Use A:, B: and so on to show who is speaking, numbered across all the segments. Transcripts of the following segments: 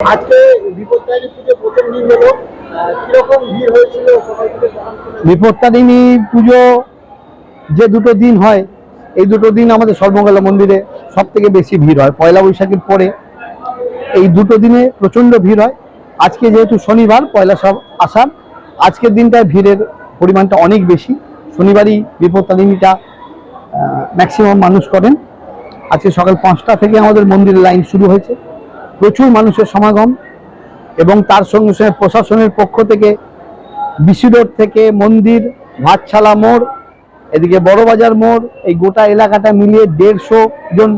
A: আজকে বিপত্তারিণী পুজো প্রথম দিন হলো, কিরকম ভিড় হয়েছিল সকাল থেকে?
B: বিপত্তারিণী পুজো যে দুটো দিন হয়, এই দুটো দিন আমাদের সর্বমঙ্গলা মন্দিরে সব থেকে বেশি ভিড় হয়। পয়লা বৈশাখের পরে এই দুটো দিনে প্রচণ্ড ভিড় হয়। আজকে যেহেতু শনিবার, পয়লা আষাঢ়, আজকের দিনটায় ভিড়ের পরিমাণটা অনেক বেশি। শনিবারই বিপত্তারিণীটা ম্যাক্সিমাম মানুষ করেন। আজকে সকাল 5টা থেকে আমাদের মন্দিরের লাইন শুরু হয়েছে, প্রচুর মানুষের সমাগম। এবং তার সঙ্গে সঙ্গে প্রশাসনের পক্ষ থেকে বিসি রোড থেকে মন্দির, ভাতছালা মোড়, এদিকে বড়বাজার মোড়, এই গোটা এলাকাটা মিলিয়ে 150 জন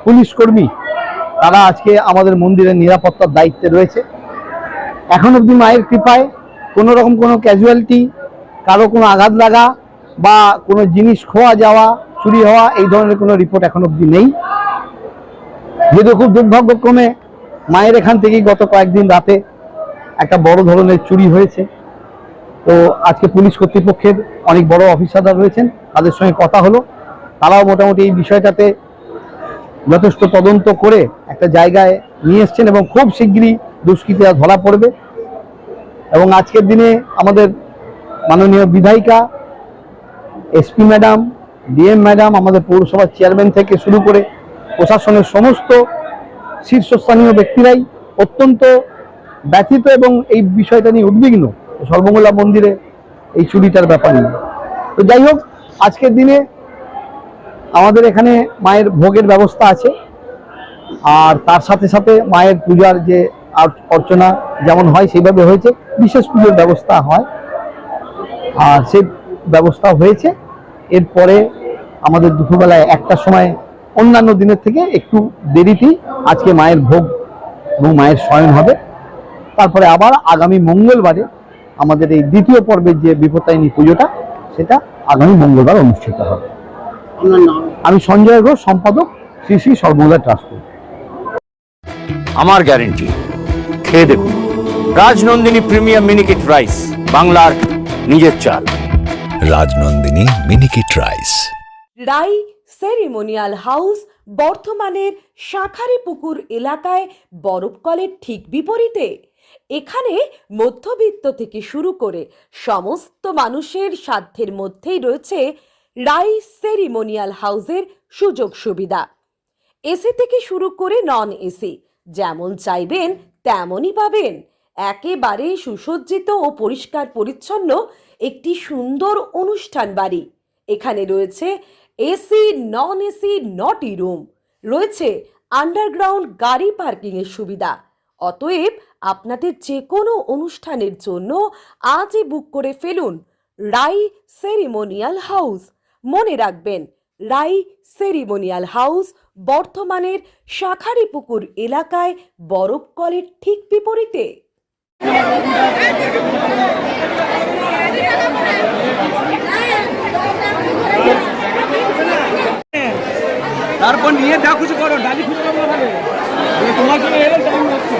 B: পুলিশ কর্মী তারা আজকে আমাদের মন্দিরের নিরাপত্তার দায়িত্বে রয়েছে। এখন অবধি মায়ের কৃপায় কোনো রকম কোনো ক্যাজুয়ালিটি, কারো কোনো আঘাত লাগা বা কোনো জিনিস খোয়া যাওয়া, চুরি হওয়া, এই ধরনের কোনো রিপোর্ট এখন অবধি নেই। যেহেতু খুব দুর্ভাগ্যক্রমে মায়ের এখান থেকেই গত কয়েকদিন রাতে একটা বড় ধরনের চুরি হয়েছে। তো আজকে পুলিশ কর্তৃপক্ষের অনেক বড় অফিসাররা রয়েছেন, তাদের সঙ্গে কথা হলো, তারাও মোটামুটি এই বিষয়টাতে যথেষ্ট তদন্ত করে একটা জায়গায় নিয়ে এসছেন এবং খুব শিগগিরই দুষ্কৃতীরা ধরা পড়বে। এবং আজকের দিনে আমাদের মাননীয় বিধায়িকা, এসপি ম্যাডাম, ডিএম ম্যাডাম, আমাদের পৌরসভার চেয়ারম্যান থেকে শুরু করে প্রশাসনের সমস্ত শীর্ষস্থানীয় ব্যক্তিরাই অত্যন্ত ব্যথিত এবং এই বিষয়টা নিয়ে উদ্বিগ্ন সর্বমঙ্গলা মন্দিরে এই চুরিটার ব্যাপার নিয়ে। তো যাই হোক, আজকের দিনে আমাদের এখানে মায়ের ভোগের ব্যবস্থা আছে, আর তার সাথে সাথে মায়ের পূজার যে অর্চনা যেমন হয় সেইভাবে হয়েছে, বিশেষ পুজোর ব্যবস্থা হয় আর সেই ব্যবস্থা হয়েছে। এরপরে আমাদের দুপুরবেলায় 1টার সময় অন্যান্য দিনের থেকে একটু দেরিতেই আজকে মায়ের ভোগ এবং মায়ের শয়ন হবে। তারপরে আবার আগামী মঙ্গলবারে আমাদের এই দ্বিতীয় পর্বের যে বিপত্তারিণী পুজোটা, সেটা আগামী মঙ্গলবার অনুষ্ঠিত হবে। আমি সঞ্জয় ঘোষ, সম্পাদক, শ্রী শ্রী সর্বমঙ্গলা ট্রাস্ট।
C: আমার গ্যারেন্টি, খেয়ে দেখুন রাজনন্দিনী প্রিমিয়াম মিনিকেট রাইস, বাংলার নিজের চাল।
D: রাজনন্দিনী মিনিকেট রাইস।
E: রাই সেরিমোনিয়াল হাউস বর্ধমানের শাঁখারীপুকুর এলাকায় বরফকলের ঠিক বিপরীতে। এখানে মধ্যবিত্ত থেকে শুরু করে সমস্ত মানুষের সাধ্যের মধ্যেই রয়েছে রাই সেরিমোনিয়াল হাউসের সুযোগ সুবিধা। এসি থেকে শুরু করে নন এসি, যেমন চাইবেন তেমনই পাবেন। একেবারে সুসজ্জিত ও পরিষ্কার পরিচ্ছন্ন একটি সুন্দর অনুষ্ঠান বাড়ি। এখানে রয়েছে এসি, নন এসি, নটি রুম, রয়েছে আন্ডারগ্রাউন্ড গাড়ি পার্কিংয়ের সুবিধা। অতএব আপনাদের যে কোনো অনুষ্ঠানের জন্য আজই বুক করে ফেলুন রাই সেরিমোনিয়াল হাউস। মনে রাখবেন, রাই সেরিমোনিয়াল হাউস বর্ধমানের শাঁখারীপুকুর এলাকায় বরফকলের ঠিক বিপরীতে।
F: তারপর নিয়ে যা কিছু করো, ডালি খুঁজে পাবো না, তোমার জন্য এলে টাইম লাগছে।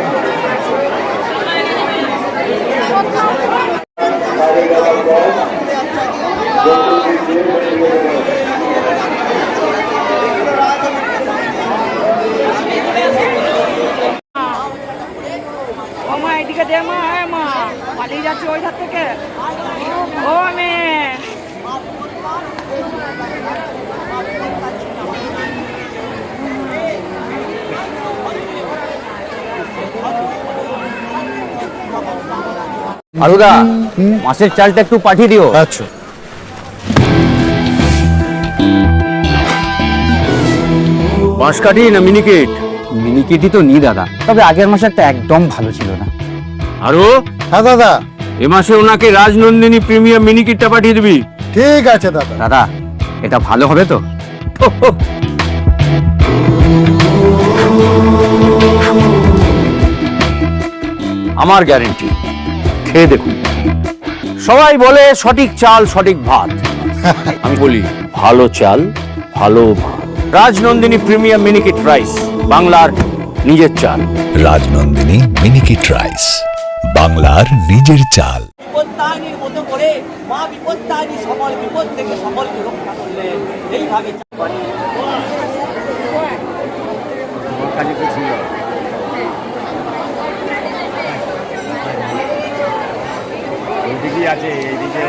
F: মা এদিকে দে, মা মা পালিয়ে যাচ্ছে ওই ধার থেকে। ও মেয়ে
C: আরুদা, মাছের চালটা একটু পাঠিয়ে দিও।
D: আচ্ছা।
C: বাঁশকাঠি না মিনিকেট?
B: মিনিকেটই তো নি দাদা, তবে আগের মাসেরটা একদম ভালো ছিল না।
C: আরো
D: হ্যাঁ দাদা,
C: এ মাসে ওনাকে রাজনন্দিনী প্রিমিয়াম মিনিকেটটা পাঠিয়ে দিবি।
D: ঠিক আছে দাদা।
B: দাদা, এটা ভালো হবে তো?
C: আমার গ্যারেন্টি, খেয়ে দেখুন। সবাই বলে সঠিক চাল সঠিক ভাত, আমি বলি ভালো চাল ভালো ভাত। রাজনন্দিনী প্রিমিয়াম মিনিকেট রাইস, বাংলার নিজের চাল।
D: রাজনন্দিনী মিনিকেট রাইস, বাংলার নিজের চাল।
G: বিপত্তারিণীর মতো করে মা বিপত্তারিণী সকল বিপদ থেকে সকলকে রক্ষা করলেন। এইভাবে
F: ওইদিকেই আছে এইদিকে